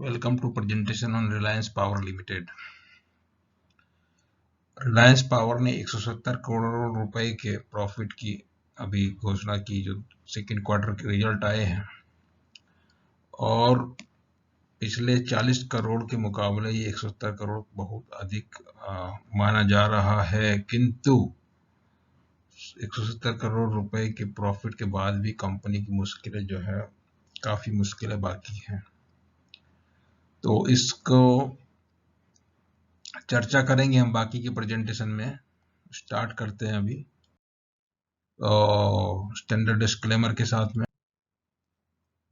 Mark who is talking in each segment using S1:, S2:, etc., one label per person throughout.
S1: Welcome to presentation on Reliance Power Limited. Reliance power ने 170 करोड़ रुपए के प्रॉफिट की अभी घोषणा की, जो सेकेंड क्वार्टर के रिजल्ट आए हैं, और पिछले 40 करोड़ के मुकाबले ये 170 करोड़ बहुत अधिक माना जा रहा है। किंतु 170 करोड़ रुपए के प्रॉफिट के बाद भी कंपनी की मुश्किलें जो है, काफी मुश्किलें बाकी हैं। तो इसको चर्चा करेंगे हम बाकी के प्रेजेंटेशन में। स्टार्ट करते हैं अभी स्टैंडर्ड डिस्क्लेमर के साथ में।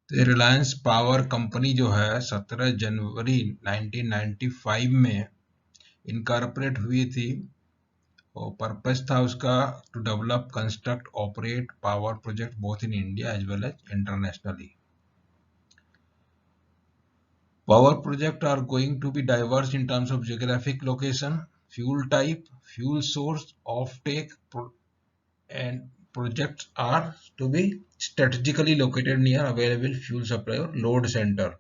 S1: तो रिलायंस पावर कंपनी जो है 17 जनवरी 1995 में इनकॉर्पोरेट हुई थी, और पर्पस था उसका to develop, construct, operate power project both in India as well as internationally. Power projects are going to be diverse in terms of geographic location, fuel type, fuel source, offtake, and projects are to be strategically located near available fuel supply or load center.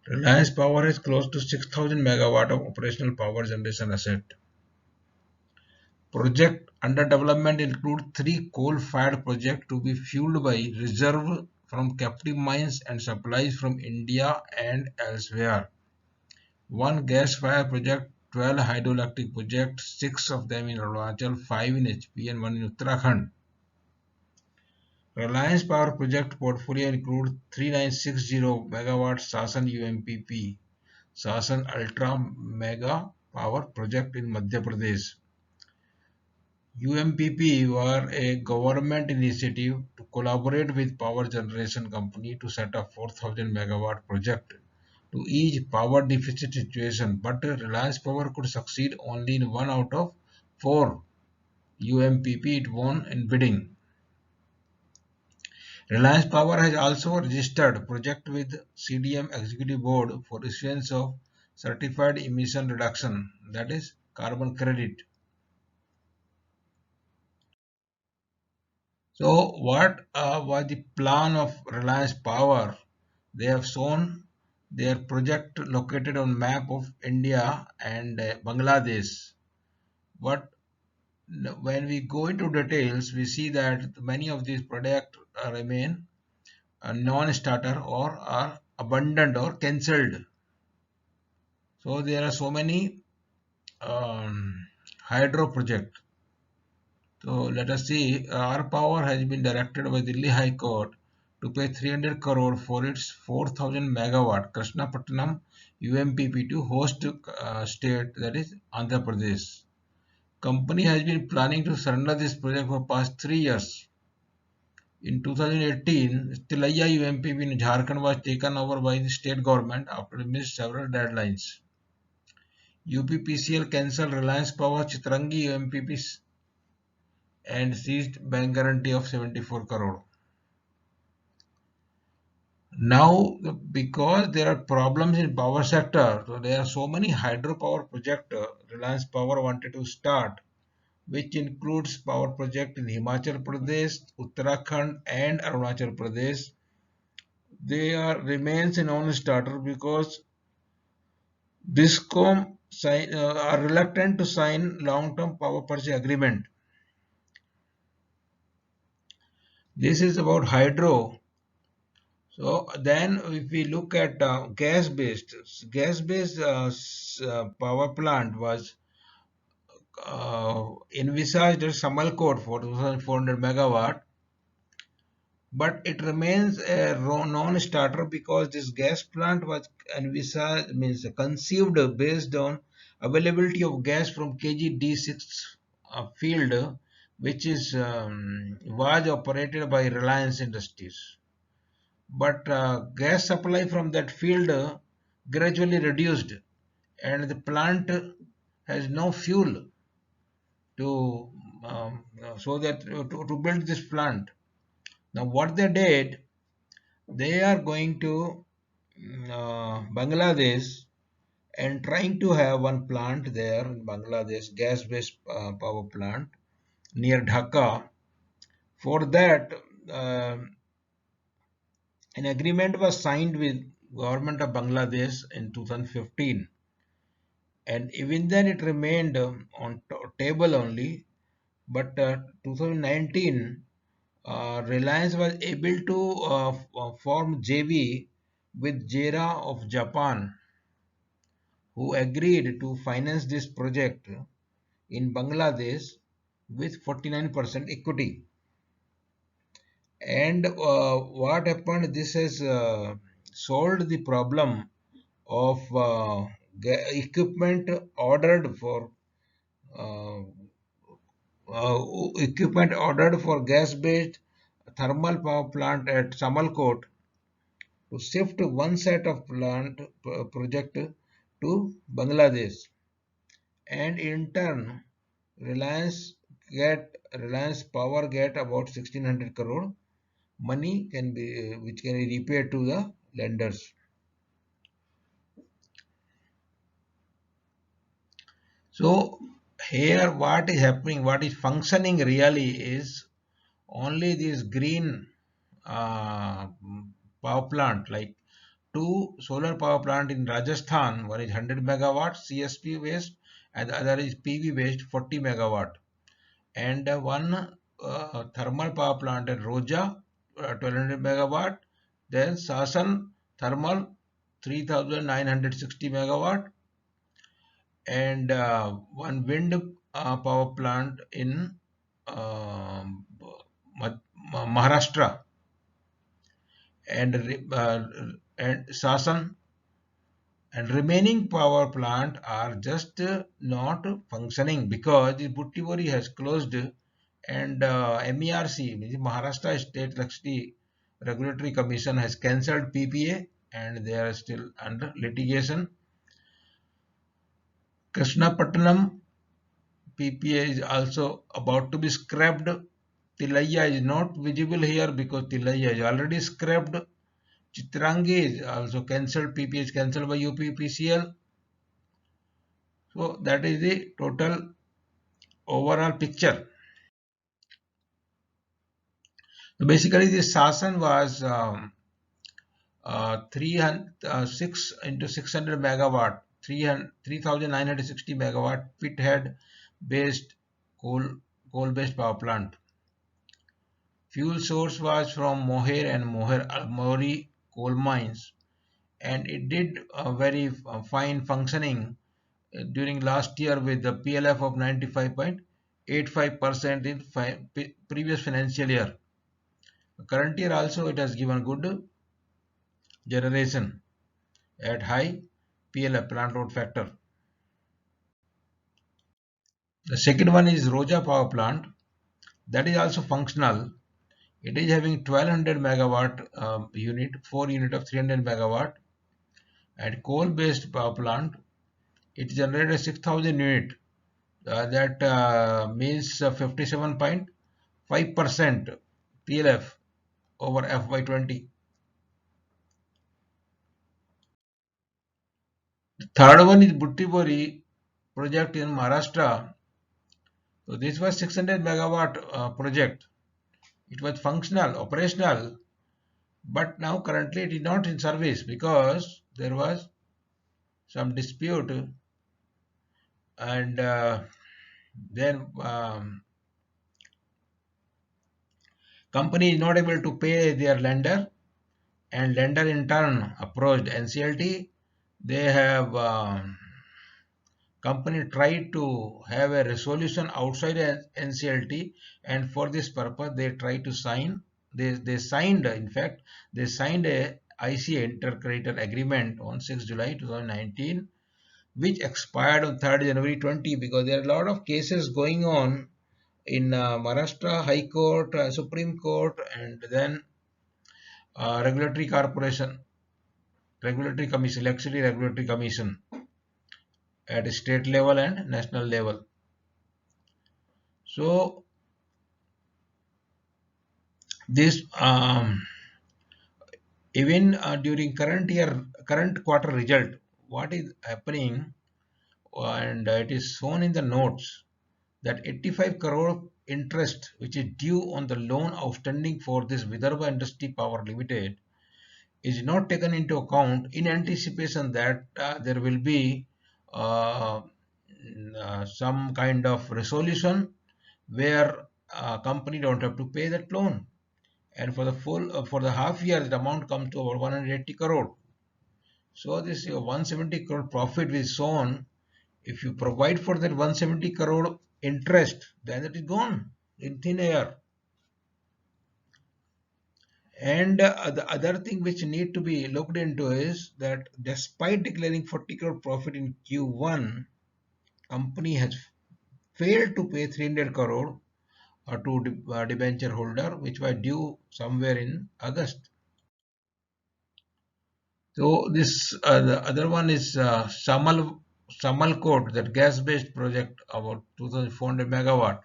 S1: Reliance Power has close to 6,000 megawatt of operational power generation asset. Project under development include 3 coal-fired projects to be fueled by reserve from captive mines and supplies from India and elsewhere. 1 gas-fired project, 12 hydroelectric projects, 6 of them in Arunachal, 5 in HP and 1 in Uttarakhand. Reliance Power project portfolio includes 3960 megawatt Sasan UMPP, Sasan Ultra Mega Power project in Madhya Pradesh. UMPP were a government initiative to collaborate with power generation company to set up 4000 megawatt project to ease power deficit situation, but Reliance Power could succeed only in 1 out of 4 UMPP it won in bidding. Reliance Power has also registered project with CDM Executive Board for issuance of certified emission reduction, that is carbon credit. So what was the plan of Reliance Power? They have shown their project located on map of India and Bangladesh. But when we go into details, we see that many of these projects remain non-starter or are abandoned or cancelled. So there are so many hydro projects. So let us see, R Power has been directed by Delhi High Court to pay 300 crore for its 4000 megawatt Krishnapatnam UMPP to host state, that is Andhra Pradesh. Company has been planning to surrender this project for past 3 years. In 2018, Tilaiya UMPP in Jharkhand was taken over by the state government after missed several deadlines. UPPCL cancelled Reliance Power Chitrangi UMPPs and seized bank guarantee of 74 crore. Now, because there are problems in power sector, so there are so many hydropower projects Reliance Power wanted to start, which includes power project in Himachal Pradesh, Uttarakhand and Arunachal Pradesh. They remains a non-starter because DISCOM are reluctant to sign long-term power purchase agreement. This is about hydro. So then if we look at gas-based power plant was envisaged as Samalkot for 2400 megawatt, but it remains a non-starter because this gas plant was envisaged, means conceived based on availability of gas from KG-D6 field, which is was operated by Reliance Industries. But gas supply from that field gradually reduced, and the plant has no fuel to so that to build this plant. Now what they did, they are going to Bangladesh and trying to have one plant there in Bangladesh, gas-based power plant near Dhaka. For that, an agreement was signed with government of Bangladesh in 2015, and even then it remained on table only. But 2019, Reliance was able to form JV with JERA of Japan, who agreed to finance this project in Bangladesh with 49% equity. And what happened? This has solved the problem of equipment ordered for uh, gas-based thermal power plant at Samalkot to shift one set of plant project to Bangladesh, and in turn, Reliance Power get about 1600 crore money can be which can be repaid to the lenders. So here what is happening, what is functioning really is only this green uh, power plant, like two solar power plant in Rajasthan. One is 100 megawatt CSP based and the other is PV based 40 megawatt. And one thermal power plant at Roja 1200 megawatt. Then Sasan thermal 3960 megawatt, and one wind power plant in uh, Maharashtra, and Sasan, and remaining power plant are just not functioning because the Buttiwari has closed, and MERC, means Maharashtra State Electricity Regulatory Commission, has cancelled PPA and they are still under litigation. Krishnapatnam PPA is also about to be scrapped. Tilaiya is not visible here because Tilaiya is already scrapped. Chitrangi is also cancelled. PPA is cancelled by UPPCL. So that is the total overall picture. So basically, this Sasan was 6 into 600 megawatt, 3960 megawatt pithead based coal based power plant. Fuel source was from Moher and Moher Almori coal mines, and it did a very fine functioning during last year with the PLF of 95.85% in previous financial year. Current year also it has given good generation at high PLF, plant load factor. The second one is Roja power plant, that is also functional. It is having 1200 megawatt unit, 4 unit of 300 megawatt, and coal based power plant. It generated 6000 unit. That means 57.5% PLF over FY20. The third one is Buttiwari project in Maharashtra. So this was 600 megawatt project. It was functional, operational, but now currently it is not in service because there was some dispute, and then company is not able to pay their lender, and lender in turn approached NCLT. They have company tried to have a resolution outside NCLT, and for this purpose they tried to sign. They signed, in fact, they signed a ICA intercreditor agreement on 6 July 2019, which expired on 3rd January 20, because there are a lot of cases going on in Maharashtra High Court, Supreme Court, and then Regulatory Corporation, Regulatory Commission, Electricity Regulatory Commission at state level and national level. So this even during current quarter result, what is happening, and it is shown in the notes that 85 crore interest which is due on the loan outstanding for this Vidarbha Industry Power Limited is not taken into account in anticipation that there will be uh, some kind of resolution where company don't have to pay that loan. And for the full for the half year, the amount comes to over 180 crore. So this 170 crore profit is shown. If you provide for that 170 crore interest, then it is gone in thin air. And the other thing which need to be looked into is that despite declaring 40 crore profit in Q1, company has failed to pay 300 crore to debenture holder, which was due somewhere in August. So this the other one is Samalkot, that gas-based project about 2,400 megawatt.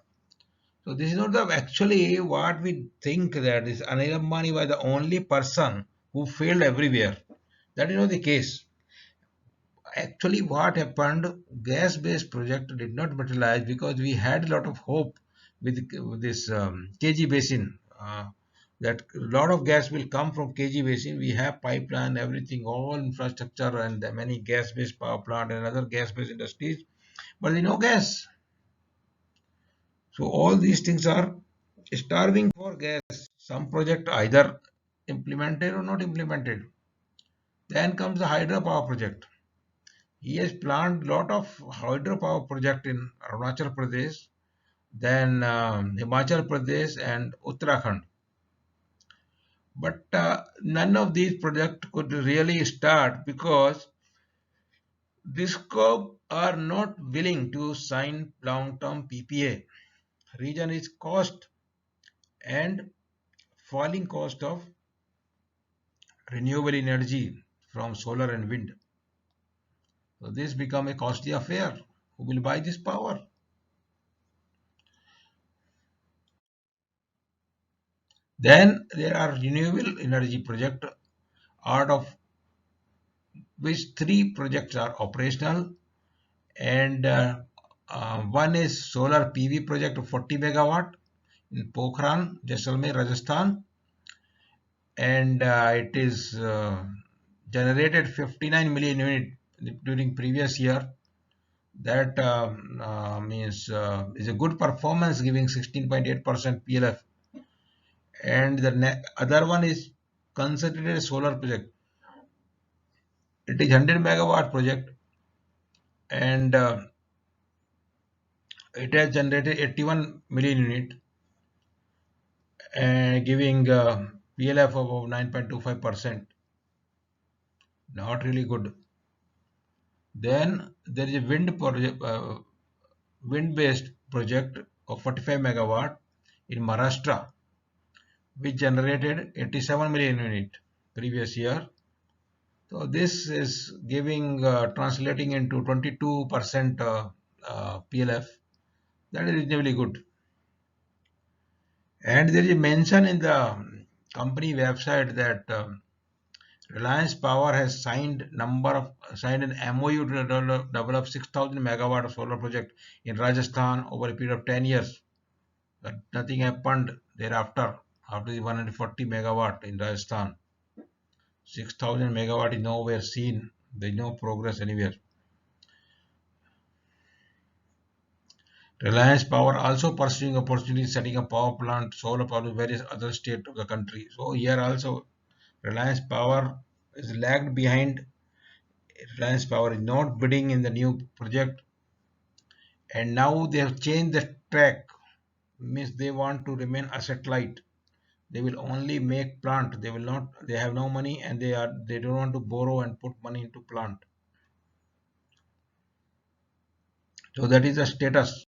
S1: So this is not the actually what we think, that is Anil Ambani was the only person who failed everywhere. That is not the case. Actually, what happened? Gas-based project did not materialize because we had a lot of hope with this KG Basin. That a lot of gas will come from KG Basin. We have pipeline, everything, all infrastructure, and many gas-based power plant and other gas-based industries, but there is no gas. So all these things are starving for gas. Some project either implemented or not implemented. Then comes the hydropower project. He has planned lot of hydropower project in Arunachal Pradesh, then Himachal Pradesh and Uttarakhand. But none of these projects could really start because DISCOM are not willing to sign long-term PPA. Reason is cost and falling cost of renewable energy from solar and wind. So this become a costly affair. Who will buy this power? Then there are renewable energy project, out of which three projects are operational, and one is solar PV project of 40 megawatt in Pokhran, Jaisalmer, Rajasthan, and it is generated 59 million unit during previous year. That means is a good performance, giving 16.8% PLF. And the other one is concentrated solar project. It is 100 megawatt project, and it has generated 81 million unit, giving PLF of 9.25%. Not really good. Then there is a wind-based project of 45 megawatt in Maharashtra, which generated 87 million unit previous year. So this is giving translating into 22% PLF. That is reasonably good. And there is a mention in the company website that Reliance Power has signed an MOU to develop 6,000 megawatt of solar project in Rajasthan over a period of 10 years. But nothing happened thereafter. After the 140 megawatt in Rajasthan, 6,000 megawatt is nowhere seen. There is no progress anywhere. Reliance Power also pursuing opportunities setting up power plant, solar power in various other states of the country. So here also Reliance Power is lagged behind. Reliance Power is not bidding in the new project, and now they have changed the track. Means they want to remain asset light. They will only make plant. They will not. They have no money, and they don't want to borrow and put money into plant. So that is the status.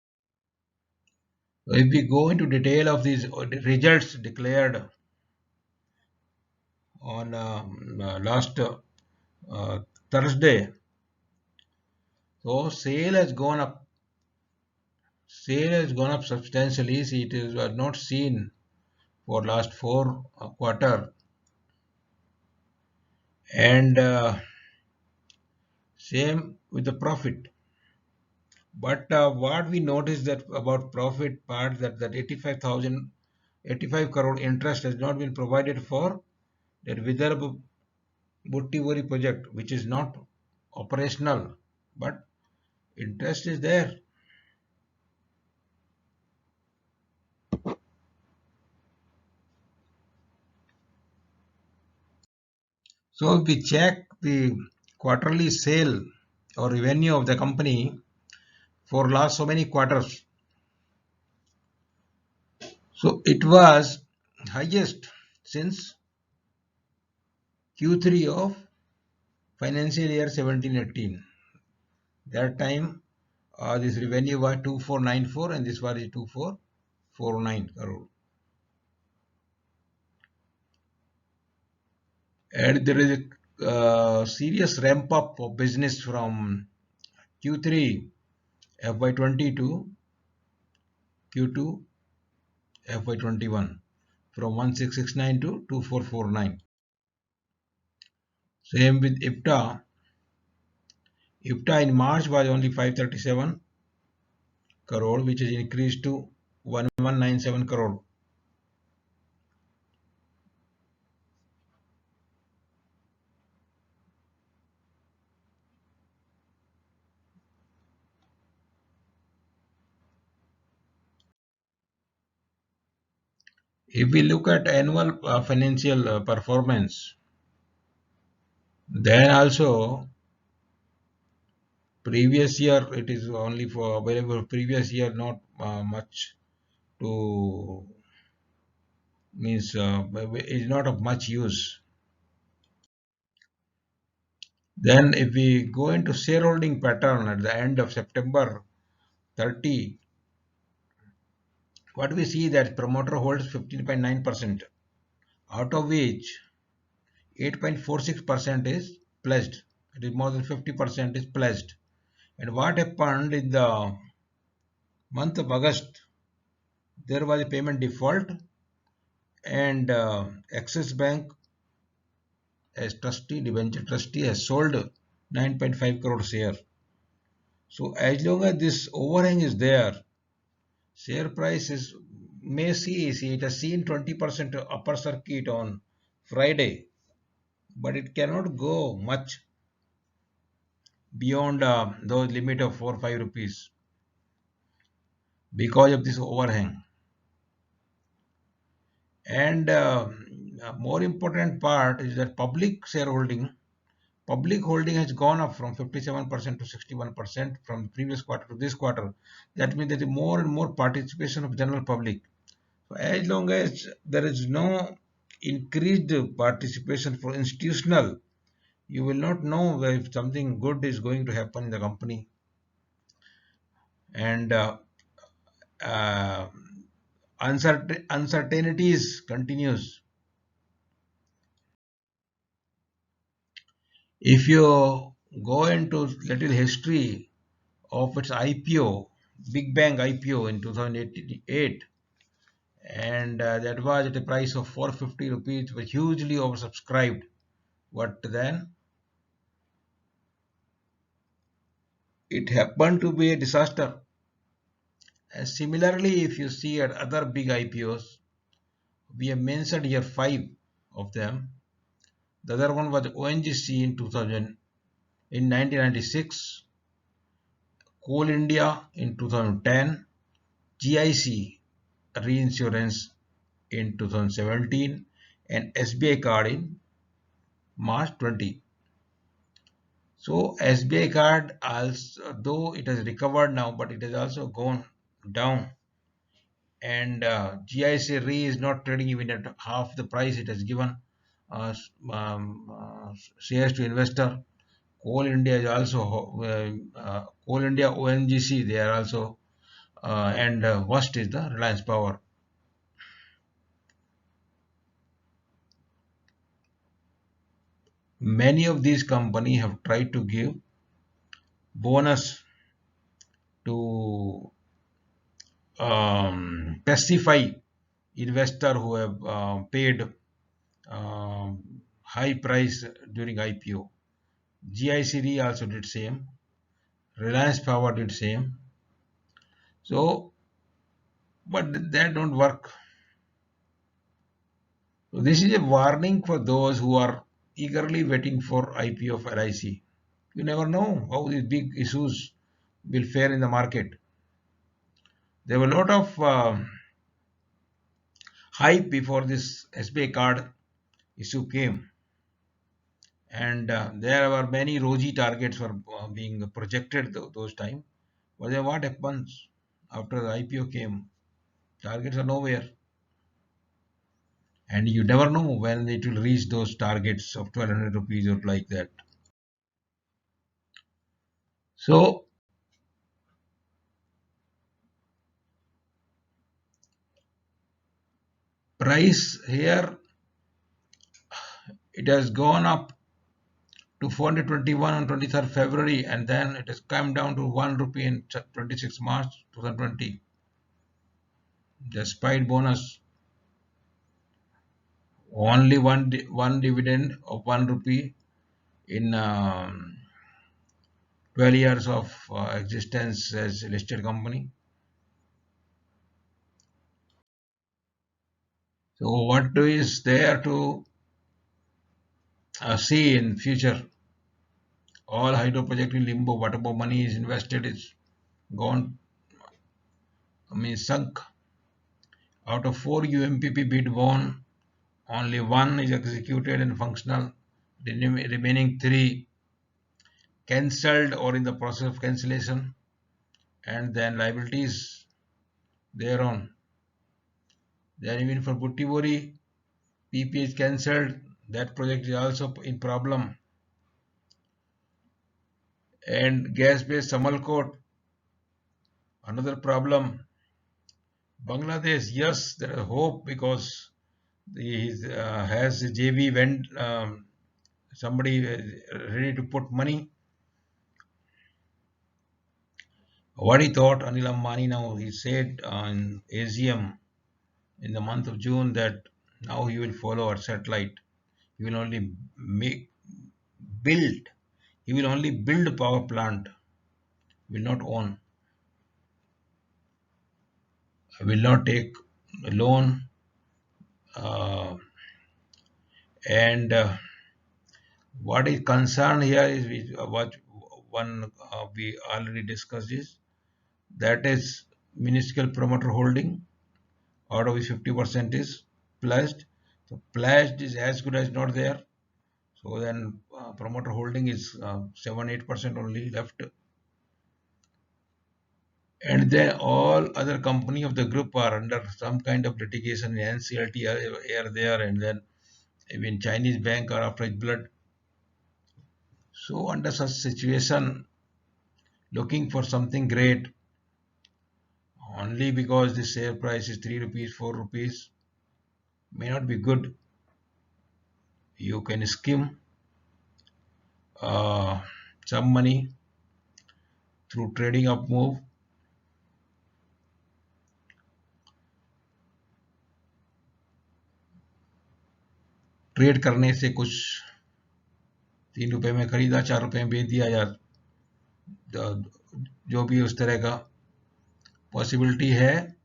S1: So if we go into detail of these results declared on last Thursday, so sale has gone up. Sale has gone up substantially. See, it is not seen for last four quarter, and same with the profit. But what we noticed that about profit part, that 85 crore interest has not been provided for that Vidarbha Buttiwari project, which is not operational, but interest is there. So if we check the quarterly sale or revenue of the company for last so many quarters, so it was highest since Q3 of financial year 17-18. That time this revenue was 2494 and this was 2449 crore. And there is a serious ramp up of business from Q3 FY20 to Q2 FY21 from 1669 to 2449. Same with IPTA. IPTA in March was only 537 crore, which is increased to 1197 crore. If we look at annual financial performance, then also previous year it is only for available previous year, not much to means is not of much use. Then if we go into shareholding pattern at the end of September 30, what we see that promoter holds 15.9%, out of which 8.46% is pledged. It is more than 50% is pledged. And what happened in the month of August, there was a payment default and Axis Bank as trustee, debenture trustee has sold 9.5 crore share. So as long as this overhang is there, share price is may see it has seen 20% upper circuit on Friday, but it cannot go much beyond those limit of 4 or 5 rupees because of this overhang. And more important part is that public holding has gone up from 57% to 61% from the previous quarter to this quarter. That means there is more and more participation of general public. So as long as there is no increased participation for institutional, you will not know if something good is going to happen in the company. And uh, uncertainties continues. If you go into little history of its IPO, Big Bang IPO in 2008, and that was at a price of 450 rupees, was hugely oversubscribed. But then it happened to be a disaster. And similarly, if you see at other big IPOs, we have mentioned here 5 of them. The other one was ONGC in 2000, in 1996, Coal India in 2010, GIC Reinsurance in 2017, and SBI Card in March 20. So SBI Card, also, though it has recovered now, but it has also gone down. And GIC Re is not trading even at half the price it has given uh, shares to investor. Coal India is also Coal India ONGC. They are also and worst is the Reliance Power. Many of these companies have tried to give bonus to pacify investor who have paid high price during IPO. GICD also did same. Reliance Power did same. So, but that don't work. So this is a warning for those who are eagerly waiting for IPO of LIC. You never know how these big issues will fare in the market. There were a lot of hype before this SBI card issue came, and there were many rosy targets were being projected those time. But then what happens after the IPO came? Targets are nowhere, and you never know when it will reach those targets of 1200 rupees or like that. So price here, it has gone up to 421 on 23rd February, and then it has come down to 1 rupee in 26 March 2020. Despite bonus, only one dividend of 1 rupee in 12 years of existence as a listed company. So what is there to see in future? All hydro project in limbo. Whatever money is invested is gone, sunk. Out of 4 UMPP bid won, only 1 is executed and functional. The remaining 3 cancelled or in the process of cancellation, and then liabilities thereon. Then even for Buttivori, PP is cancelled. That project is also in problem. And gas-based Samalkot, another problem. Bangladesh, yes, there is hope because he has a JV when somebody ready to put money. What he thought, Anil Ambani, now he said on AGM in the month of June that now he will follow our satellite. He will only build. He will only build a power plant, will not own. Will not take a loan, and what is concerned here is what one we already discussed is that is minuscule promoter holding, out of which 50% is pledged. So pledged is as good as not there. So then promoter holding is 7-8% only left. And then all other company of the group are under some kind of litigation. NCLT are there, and then even Chinese bank are after its blood. So under such situation, looking for something great only because the share price is 3 rupees, 4 rupees may not be good. You can skim some money through trading up move. Trade करने से कुछ 3 रुपए में खरीदा, 4 रुपए में बेच दिया, या जो भी उस तरह का पॉसिबिलिटी है.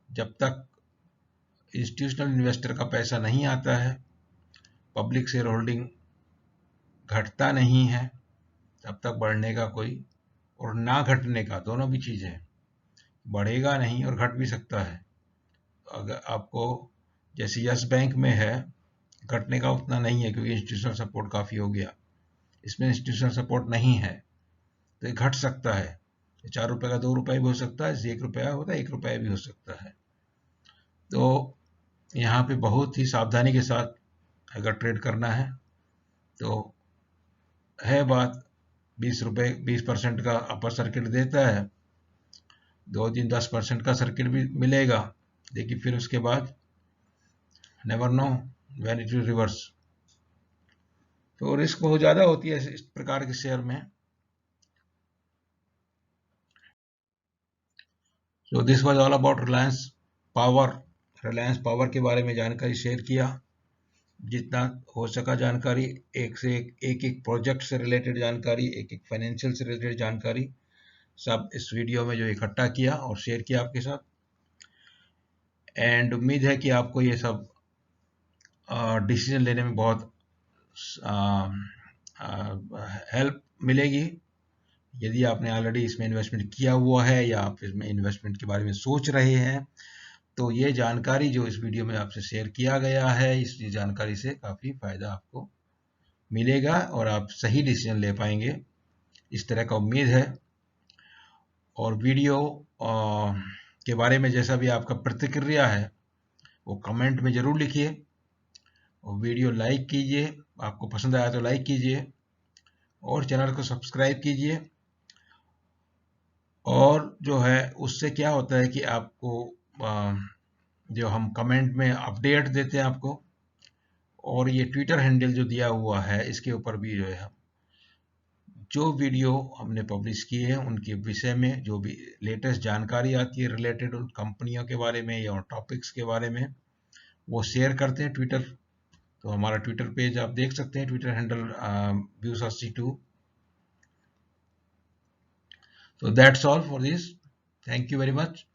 S1: जब तक इंस्टीट्यूशनल इन्वेस्टर का पैसा नहीं आता है, पब्लिक शेयर होल्डिंग घटता नहीं है, तब तक बढ़ने का कोई और ना घटने का, दोनों भी चीज़ है. बढ़ेगा नहीं और घट भी सकता है. अगर आपको जैसे यस बैंक में है, घटने का उतना नहीं है क्योंकि इंस्टीट्यूशनल सपोर्ट काफ़ी हो गया. इसमें इंस्टीट्यूशनल सपोर्ट नहीं है तो ये घट सकता है. 4 रुपए का 2 रुपए भी हो सकता है, 1 रुपया होता है 1 रुपया भी हो सकता है. तो यहाँ पे बहुत ही सावधानी के साथ अगर ट्रेड करना है तो है बात. 20% का अपर सर्किट देता है, 2 दिन 10% का सर्किट भी मिलेगा, लेकिन फिर उसके बाद never know when it will reverse. तो रिस्क बहुत ज़्यादा होती है इस प्रकार के शेयर में. So this was all about Reliance power. Reliance power के बारे में जानकारी शेयर किया, जितना हो सका जानकारी, एक से एक प्रोजेक्ट से रिलेटेड जानकारी, एक फाइनेंशियल से रिलेटेड जानकारी, सब इस वीडियो में जो इकट्ठा किया और शेयर किया आपके साथ. एंड उम्मीद है कि आपको ये सब डिसीजन लेने में बहुत हेल्प मिलेगी। यदि आपने ऑलरेडी इसमें इन्वेस्टमेंट किया हुआ है या आप इसमें इन्वेस्टमेंट के बारे में सोच रहे हैं, तो ये जानकारी जो इस वीडियो में आपसे शेयर किया गया है, इस जानकारी से काफ़ी फायदा आपको मिलेगा और आप सही डिसीजन ले पाएंगे, इस तरह का उम्मीद है। और वीडियो के बारे में जैसा भी आपका प्रतिक्रिया है वो कमेंट में ज़रूर लिखिए, और वीडियो लाइक कीजिए, आपको पसंद आया तो लाइक कीजिए, और चैनल को सब्सक्राइब कीजिए। और जो है उससे क्या होता है कि आपको जो हम कमेंट में अपडेट देते हैं आपको, और ये ट्विटर हैंडल जो दिया हुआ है इसके ऊपर भी जो है जो वीडियो हमने पब्लिश किए हैं उनके विषय में जो भी लेटेस्ट जानकारी आती है रिलेटेड उन कंपनियों के बारे में या टॉपिक्स के बारे में, वो शेयर करते हैं ट्विटर। तो हमारा ट्विटर पेज आप देख सकते हैं, Twitter handle Viewsashi2। So that's all for this. Thank you very much.